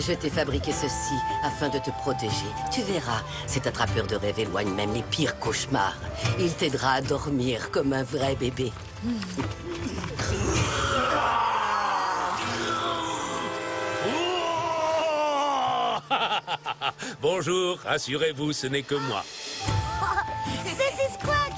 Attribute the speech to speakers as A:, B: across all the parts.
A: Je t'ai fabriqué ceci afin de te protéger. Tu verras, cet attrapeur de rêves éloigne même les pires cauchemars. Il t'aidera à dormir comme un vrai bébé.
B: Bonjour, rassurez-vous, ce n'est que moi.
C: C'est Squawk.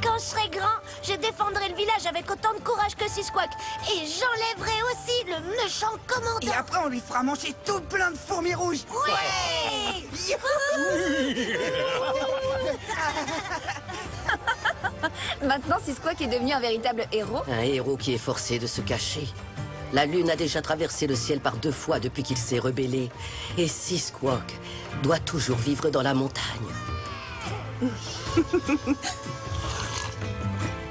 C: Quand je serai grand, je défendrai le village avec autant de courage que Squawk. Et j'enlèverai aussi le méchant commandant.
D: Et après, on lui fera manger tout plein de fourmis rouges.
C: Ouais.
E: Maintenant, Squawk est devenu un véritable héros.
A: Un héros qui est forcé de se cacher. La Lune a déjà traversé le ciel par 2 fois depuis qu'il s'est rebellé. Et Squawk doit toujours vivre dans la montagne.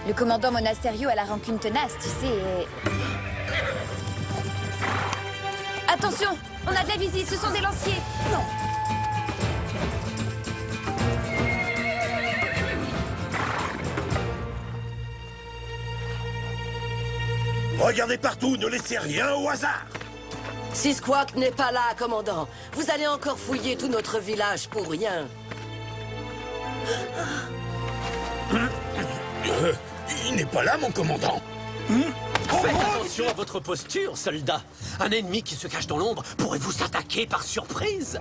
E: Le commandant Monasterio a la rancune tenace, tu sais. Attention, on a de la visite, ce sont des lanciers. Non.
B: Regardez partout, ne laissez rien au hasard.
A: Squawk n'est pas là, commandant. Vous allez encore fouiller tout notre village pour rien.
B: Il n'est pas là, mon commandant.
F: Faites attention à votre posture, soldat. Un ennemi qui se cache dans l'ombre pourrait vous attaquer par surprise.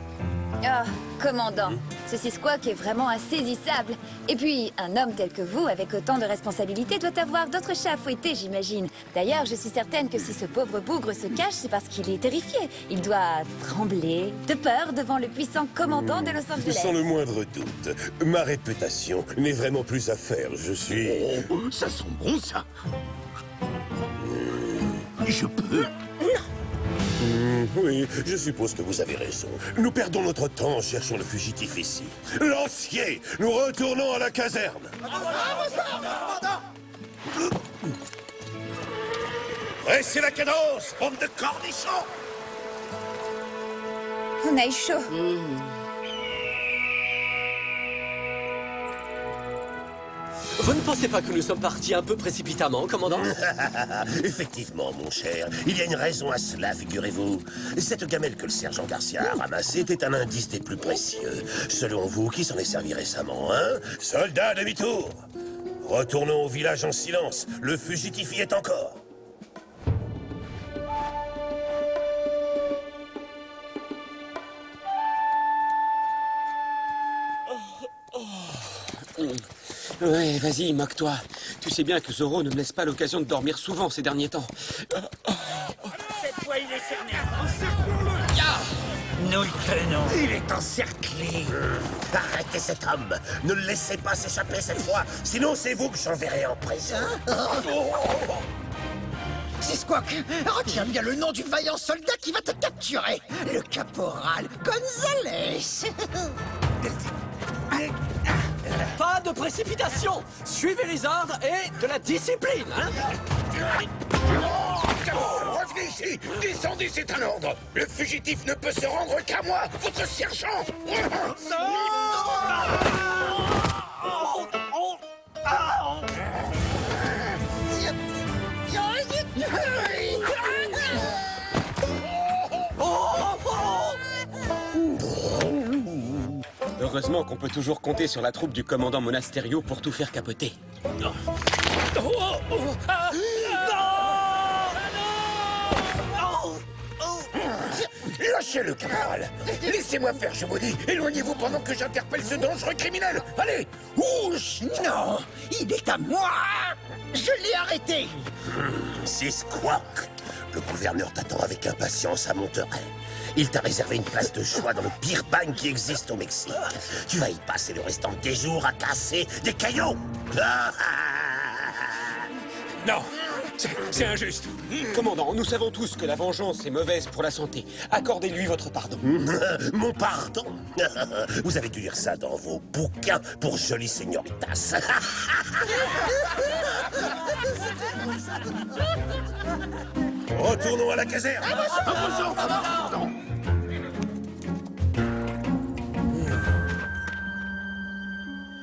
E: Oh, commandant, ce Squawk est vraiment insaisissable. Et puis, un homme tel que vous, avec autant de responsabilités, doit avoir d'autres chats à fouetter, j'imagine. D'ailleurs, je suis certaine que si ce pauvre bougre se cache, c'est parce qu'il est terrifié. Il doit trembler de peur devant le puissant commandant de Los Angeles.
B: Sans le moindre doute, ma réputation n'est vraiment plus à faire. Je suis...
F: Oh, ça sent bon, ça. Je peux.
B: Oui, je suppose que vous avez raison. Nous perdons notre temps en cherchant le fugitif ici. Lancier, nous retournons à la caserne. Dressez la cadence, bande de cornichons.
E: On a eu chaud.
F: Vous ne pensez pas que nous sommes partis un peu précipitamment, commandant?
B: Effectivement, mon cher, il y a une raison à cela, figurez-vous. Cette gamelle que le sergent Garcia a ramassée était un indice des plus précieux. Selon vous, qui s'en est servi récemment, hein? Soldats, demi-tour! Retournons au village en silence. Le fugitif y est encore.
F: Ouais, vas-y, moque-toi. Tu sais bien que Zoro ne me laisse pas l'occasion de dormir souvent ces derniers temps.
D: Cette fois, il est cerné.
G: Nous le tenons.
B: Il est encerclé. Arrêtez cet homme. Ne le laissez pas s'échapper cette fois. Sinon, c'est vous que j'enverrai en prison.
D: Squawk, retiens bien le nom du vaillant soldat qui va te capturer. Le caporal Gonzalez.
F: Pas de précipitation. Suivez les ordres et de la discipline, hein?
B: Revenez ici. Descendez, c'est un ordre. Le fugitif ne peut se rendre qu'à moi, votre sergent.
F: Heureusement qu'on peut toujours compter sur la troupe du commandant Monasterio pour tout faire capoter.
B: Lâchez-le, caporal. Laissez-moi faire, je vous dis. Éloignez-vous pendant que j'interpelle ce dangereux criminel. Allez, ouch.
D: Non, il est à moi. Je l'ai arrêté.
B: C'est Squawk. Le gouverneur t'attend avec impatience à Monterrey. Il t'a réservé une place de choix dans le pire bagne qui existe au Mexique. Tu vas y passer le restant de tes jours à casser des cailloux.
F: Non, c'est injuste. Commandant, nous savons tous que la vengeance est mauvaise pour la santé. Accordez-lui votre pardon.
B: Mon pardon. Vous avez dû lire ça dans vos bouquins pour jolies señoritas. Retournons à la caserne.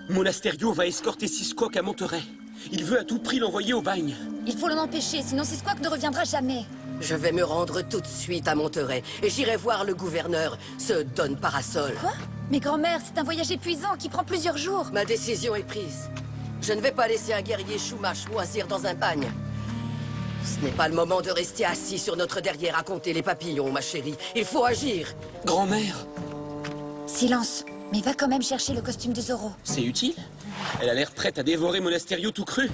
F: Monasterio va escorter Squawk à Monterrey. Il veut à tout prix l'envoyer au bagne.
E: Il faut l'en empêcher, sinon Squawk ne reviendra jamais.
A: Je vais me rendre tout de suite à Monterey et j'irai voir le gouverneur, ce Don Parasol.
E: Quoi? Mais grand-mère, c'est un voyage épuisant qui prend plusieurs jours.
A: Ma décision est prise. Je ne vais pas laisser un guerrier Chumash moisir dans un bagne. Ce n'est pas le moment de rester assis sur notre derrière à compter les papillons, ma chérie. Il faut agir.
F: Grand-mère,
E: Silence. Mais va quand même chercher le costume de Zorro.
F: c'est utile? Elle a l'air prête à dévorer Monasterio tout cru.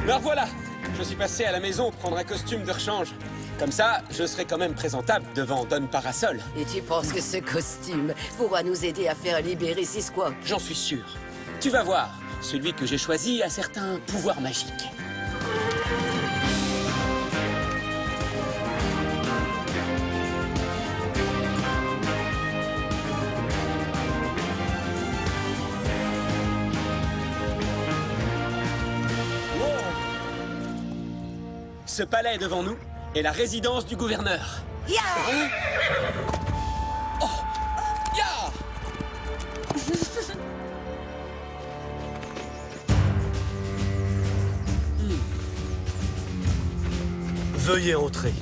F: Me revoilà. Je suis passé à la maison prendre un costume de rechange. Comme ça, je serai quand même présentable devant Don Parasol.
A: Et tu penses que ce costume pourra nous aider à faire libérer Sisquoc?
F: J'en suis sûr. Tu vas voir, celui que j'ai choisi a certains pouvoirs magiques. Ce palais devant nous est la résidence du gouverneur.
A: Ya!
F: Oh! Ya!
G: Veuillez entrer.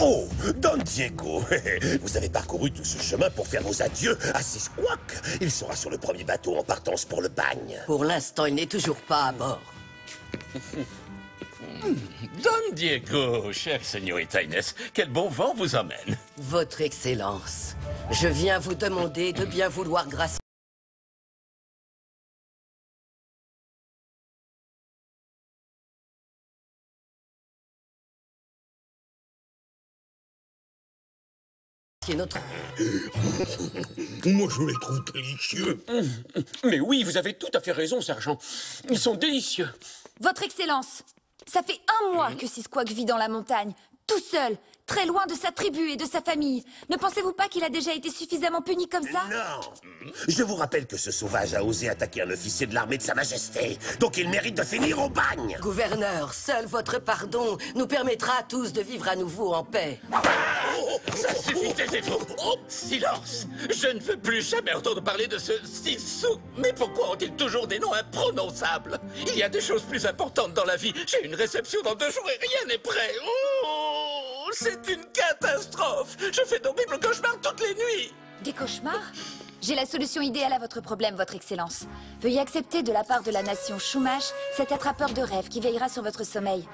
B: Oh, Don Diego, vous avez parcouru tout ce chemin pour faire vos adieux à Sisquoc. Il sera sur le premier bateau en partance pour le bagne.
A: Pour l'instant, il n'est toujours pas à bord.
H: Don Diego, chère señorita Inès, quel bon vent vous emmène.
A: Votre Excellence, je viens vous demander de bien vouloir gracier notre...
B: Moi, je les trouve délicieux.
F: Mais oui, vous avez tout à fait raison, sergent. Ils sont délicieux.
E: Votre Excellence, ça fait un mois que Sisquoc vit dans la montagne, tout seul, très loin de sa tribu et de sa famille. Ne pensez-vous pas qu'il a déjà été suffisamment puni comme ça?
B: Non. Je vous rappelle que ce sauvage a osé attaquer un officier de l'armée de Sa Majesté. Donc il mérite de finir au bagne.
A: Gouverneur, seul votre pardon nous permettra à tous de vivre à nouveau en paix.
H: Ça suffit, taisez-vous. Oh, silence. Je ne veux plus jamais entendre parler de ce Sissou. Mais pourquoi ont-ils toujours des noms imprononçables? Il y a des choses plus importantes dans la vie. J'ai une réception dans 2 jours et rien n'est prêt. Oh, c'est une catastrophe. Je fais d'horribles cauchemars toutes les nuits.
E: Des cauchemars? J'ai la solution idéale à votre problème, votre Excellence. Veuillez accepter de la part de la nation Chumash cet attrapeur de rêves qui veillera sur votre sommeil.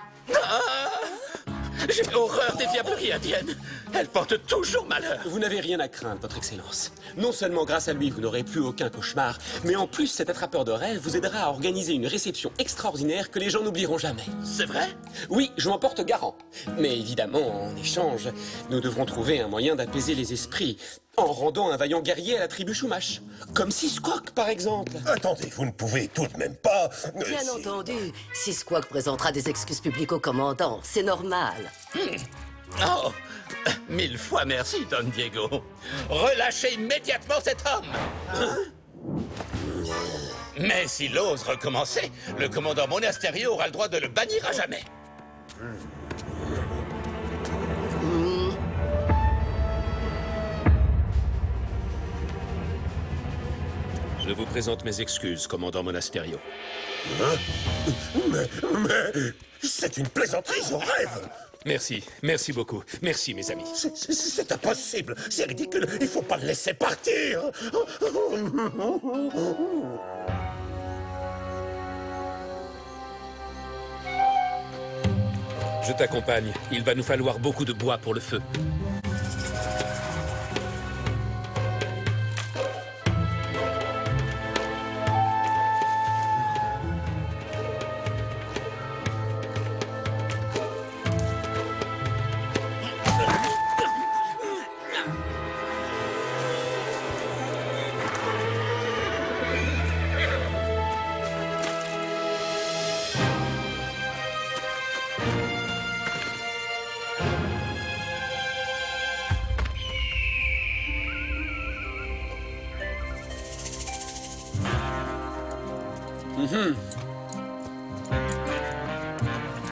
H: J'ai horreur des diableries indiennes. Elles portent toujours malheur.
F: Vous n'avez rien à craindre, votre Excellence. Non seulement grâce à lui, vous n'aurez plus aucun cauchemar, mais en plus, cet attrapeur de rêve vous aidera à organiser une réception extraordinaire que les gens n'oublieront jamais.
H: C'est vrai?
F: Oui, je m'en porte garant. Mais évidemment, en échange, nous devrons trouver un moyen d'apaiser les esprits en rendant un vaillant guerrier à la tribu Chumash. Comme Sisquoc, par exemple.
B: Attendez, vous ne pouvez tout de même pas...
A: Bien entendu, Sisquoc présentera des excuses publiques au commandant. C'est normal.
H: Oh, 1000 fois merci, Don Diego. Relâchez immédiatement cet homme. Mais s'il ose recommencer, le commandant Monasterio aura le droit de le bannir à jamais.
G: Je vous présente mes excuses, commandant Monasterio.
B: Mais... C'est une plaisanterie, je rêve.
G: Merci, merci beaucoup. Merci, mes amis.
B: C'est impossible. C'est ridicule. Il faut pas le laisser partir.
G: Je t'accompagne. Il va nous falloir beaucoup de bois pour le feu.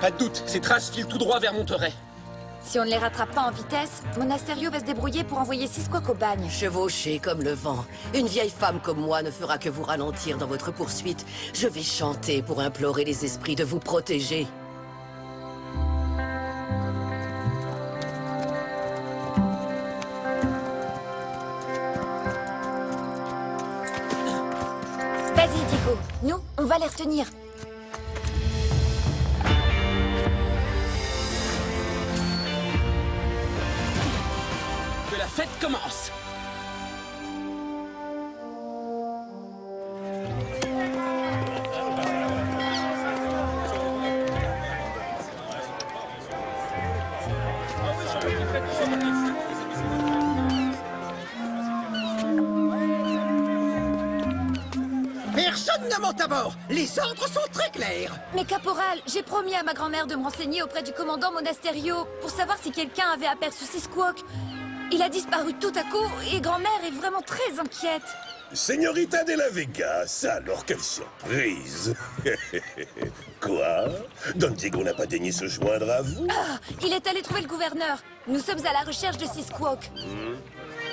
F: Pas de doute, ces traces filent tout droit vers Monterey.
E: Si on ne les rattrape pas en vitesse, Monasterio va se débrouiller pour envoyer Seasquawk au bagne.
A: Chevauché comme le vent. Une vieille femme comme moi ne fera que vous ralentir dans votre poursuite. Je vais chanter pour implorer les esprits de vous protéger.
E: Vas-y, Diego. Nous, on va les retenir.
F: Que la fête commence.
D: Personne ne monte à bord. Les ordres sont très clairs.
E: Mais caporal, j'ai promis à ma grand-mère de me renseigner auprès du commandant Monasterio pour savoir si quelqu'un avait aperçu Seasquawk. Il a disparu tout à coup et grand-mère est vraiment très inquiète.
B: Señorita de la Vegas, alors quelle surprise. Quoi? Don Diego n'a pas daigné se joindre à vous?
E: Ah, il est allé trouver le gouverneur. Nous sommes à la recherche de Seasquawk.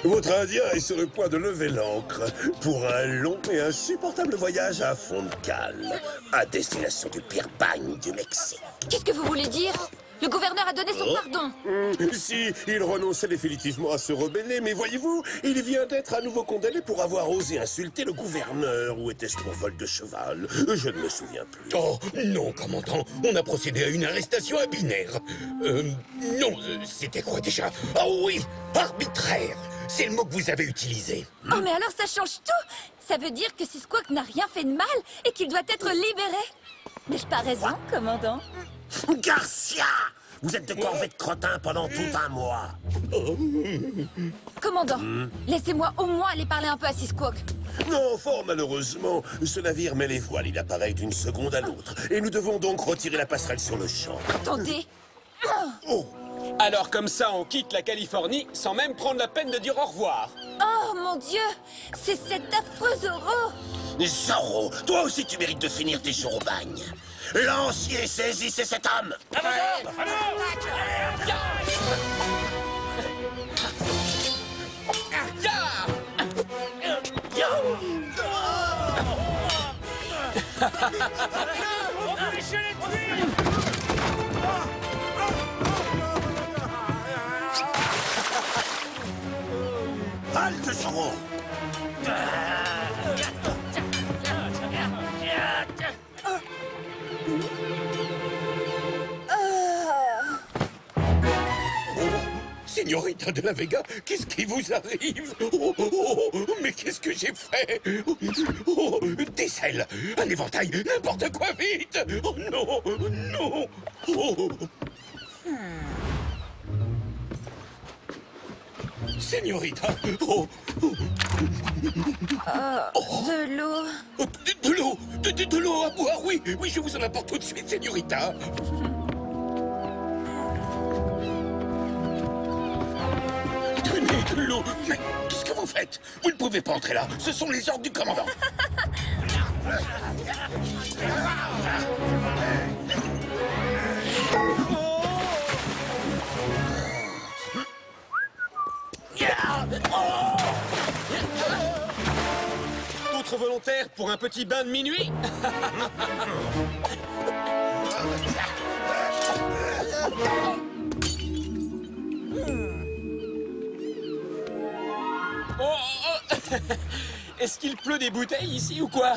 B: Votre Indien est sur le point de lever l'ancre pour un long et insupportable voyage à fond de cale, à destination du pire bagne du Mexique.
E: Qu'est-ce que vous voulez dire? Le gouverneur a donné son pardon.
B: Si, il renonçait définitivement à se rebeller, mais voyez-vous, il vient d'être à nouveau condamné pour avoir osé insulter le gouverneur. Ou était-ce pour vol de cheval? Je ne me souviens plus.
H: Oh, non, commandant. On a procédé à une arrestation à binaire. Non, c'était quoi déjà? Ah oui, arbitraire. C'est le mot que vous avez utilisé.
E: Oh, mais alors ça change tout. Ça veut dire que Seasquawk n'a rien fait de mal et qu'il doit être libéré. N'ai-je pas raison, commandant?
B: Garcia! Vous êtes de corvette crottin pendant tout un mois.
E: Commandant, laissez-moi au moins aller parler un peu à Seasquawk.
B: Non, fort malheureusement, ce navire met les voiles, il apparaît d'une seconde à l'autre. Et nous devons donc retirer la passerelle sur le champ.
E: Attendez.
B: Oh!
F: Alors comme ça, on quitte la Californie sans même prendre la peine de dire au revoir.
E: Oh mon Dieu, c'est cet affreux Zorro.
B: Zorro, toi aussi tu mérites de finir tes jours au bagne. Lancier, saisissez cet homme! Halte, Zorro!
H: Señorita de la Vega, qu'est-ce qui vous arrive? Mais qu'est-ce que j'ai fait? Des selles, un éventail, n'importe quoi, vite! Oh non, non! Señorita,
E: De l'eau.
H: de l'eau, de l'eau à boire, oui, oui, je vous en apporte tout de suite, Señorita. Tenez de l'eau. Mais qu'est-ce que vous faites? Vous ne pouvez pas entrer là. Ce sont les ordres du commandant.
F: D'autres volontaires pour un petit bain de minuit? Est-ce qu'il pleut des bouteilles ici ou quoi?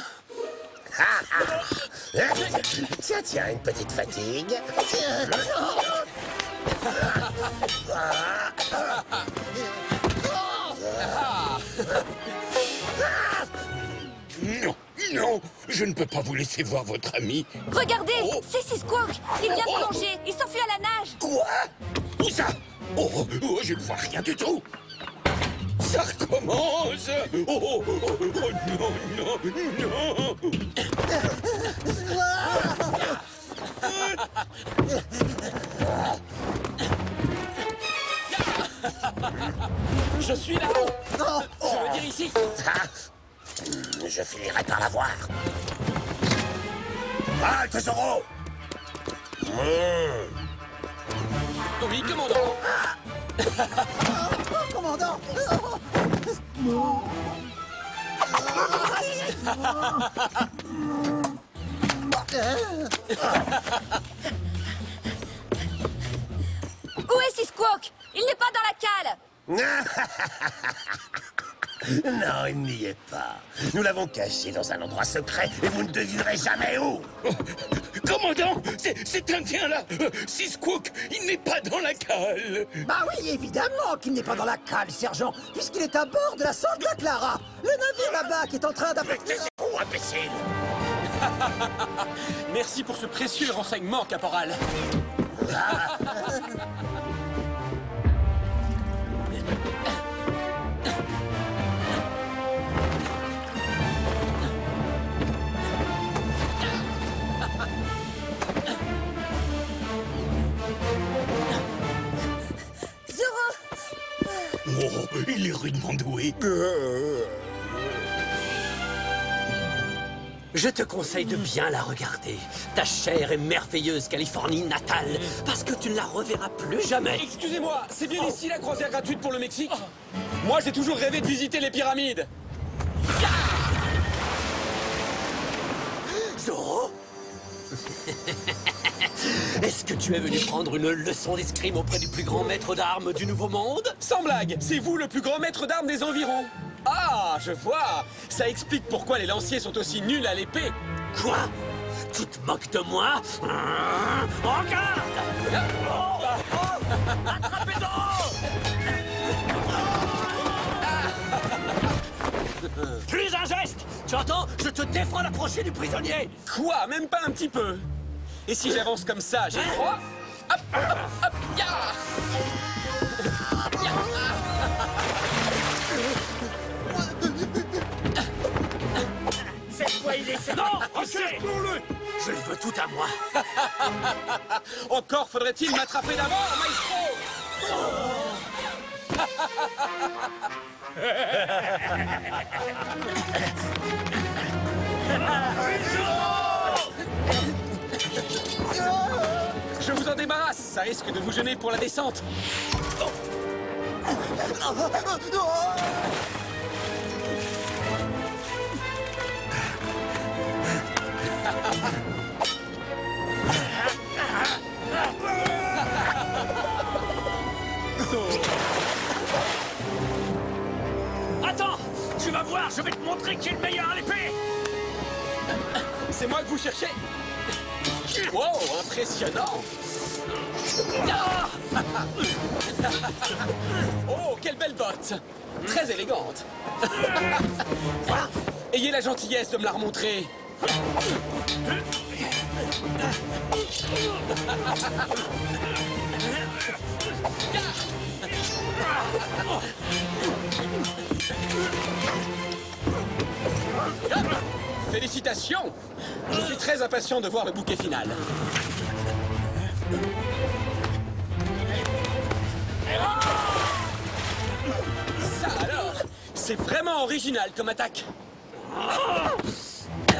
B: Tiens, tiens, une petite fatigue.
H: Non, non, je ne peux pas vous laisser voir votre ami.
E: Regardez, c'est Seasquawk. Il vient de plonger. Il s'enfuit à la nage.
H: Quoi? Où ça? Je ne vois rien du tout. Ça recommence. Non, non, non.
F: Je suis là. Je veux dire ici.
B: Je finirai par la voir. Halte, Zorro!
F: Oui, commandant.
D: Commandant.
E: Où est Seasquawk? Il n'est pas dans la cale.
B: Non, il n'y est pas. Nous l'avons caché dans un endroit secret et vous ne devinerez jamais où.
H: Commandant, cet Indien-là, Seasquawk, il n'est pas dans la cale.
D: Bah oui, évidemment qu'il n'est pas dans la cale, sergent, puisqu'il est à bord de la Santa Clara, le navire là-bas qui est en train d'affecter...
B: Taisez-vous, imbécile.
F: Merci pour ce précieux renseignement, caporal.
H: Oh, il est rudement doué.
I: Je te conseille de bien la regarder, ta chère et merveilleuse Californie natale, parce que tu ne la reverras plus jamais.
F: Excusez-moi, c'est bien ici la croisière gratuite pour le Mexique? Moi, j'ai toujours rêvé de visiter les pyramides.
I: Zorro? Est-ce que tu es venu prendre une leçon d'escrime auprès du plus grand maître d'armes du Nouveau Monde?
F: Sans blague, c'est vous le plus grand maître d'armes des environs. Ah, je vois. Ça explique pourquoi les lanciers sont aussi nuls à l'épée.
I: Quoi? Tu te moques de moi? Regarde! Attrapez Zorro! Plus un geste! Tu entends? Je te défends d'approcher du prisonnier!
F: Quoi? Même pas un petit peu. Et si j'avance comme ça, j'ai le droit? Hop, hop, hop, ya!
I: Cette fois, il est... Non! Recule! Je le veux tout à moi!
F: Encore faudrait-il m'attraper d'abord, maestro! Je vous en débarrasse, ça risque de vous gêner pour la descente.
I: Attends! Tu vas voir, je vais te montrer qui est le meilleur à l'épée!
F: C'est moi que vous cherchez? Wow, impressionnant! Oh, quelle belle botte! Très élégante! Ayez la gentillesse de me la remontrer! Félicitations! Je suis très impatient de voir le bouquet final. Ça alors, c'est vraiment original comme attaque.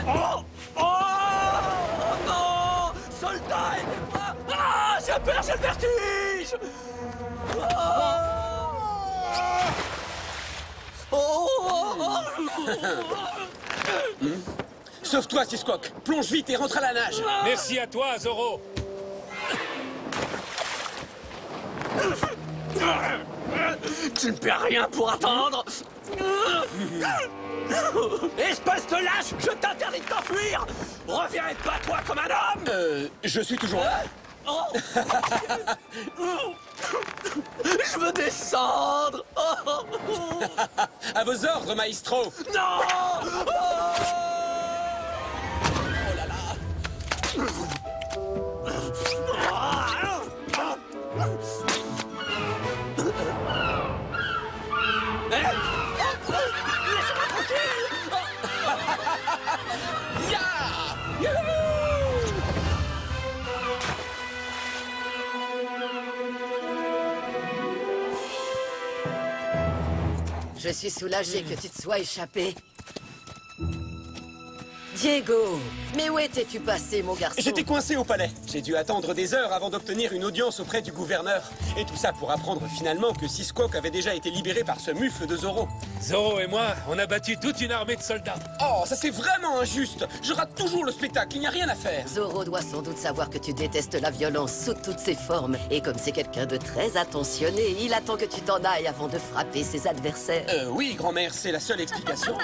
I: Oh non! Soldat! Ah! J'ai peur, j'ai le vertige!
F: Sauve-toi, Seasquawk. Plonge vite et rentre à la nage.
G: Merci à toi, Zorro.
I: Tu ne perds rien pour attendre! Espèce de lâche! Je t'interdis de t'enfuir! Reviens et bats-toi comme un homme!
F: Je suis toujours là.
I: Je veux descendre!
F: À vos ordres, maestro.
I: Non! Laissez-moi tranquille!
A: Je suis soulagé que tu te sois échappé. Diego, Mais où étais-tu passé, mon garçon?
F: J'étais coincé au palais. J'ai dû attendre des heures avant d'obtenir une audience auprès du gouverneur. Et tout ça pour apprendre finalement que Seasquawk avait déjà été libéré par ce mufle de Zoro.
G: Zoro et moi, on a battu toute une armée de soldats.
F: Oh, ça c'est vraiment injuste. Je rate toujours le spectacle, il n'y a rien à faire.
A: Zoro doit sans doute savoir que tu détestes la violence sous toutes ses formes. Et comme c'est quelqu'un de très attentionné, il attend que tu t'en ailles avant de frapper ses adversaires.
F: Oui, grand-mère, c'est la seule explication.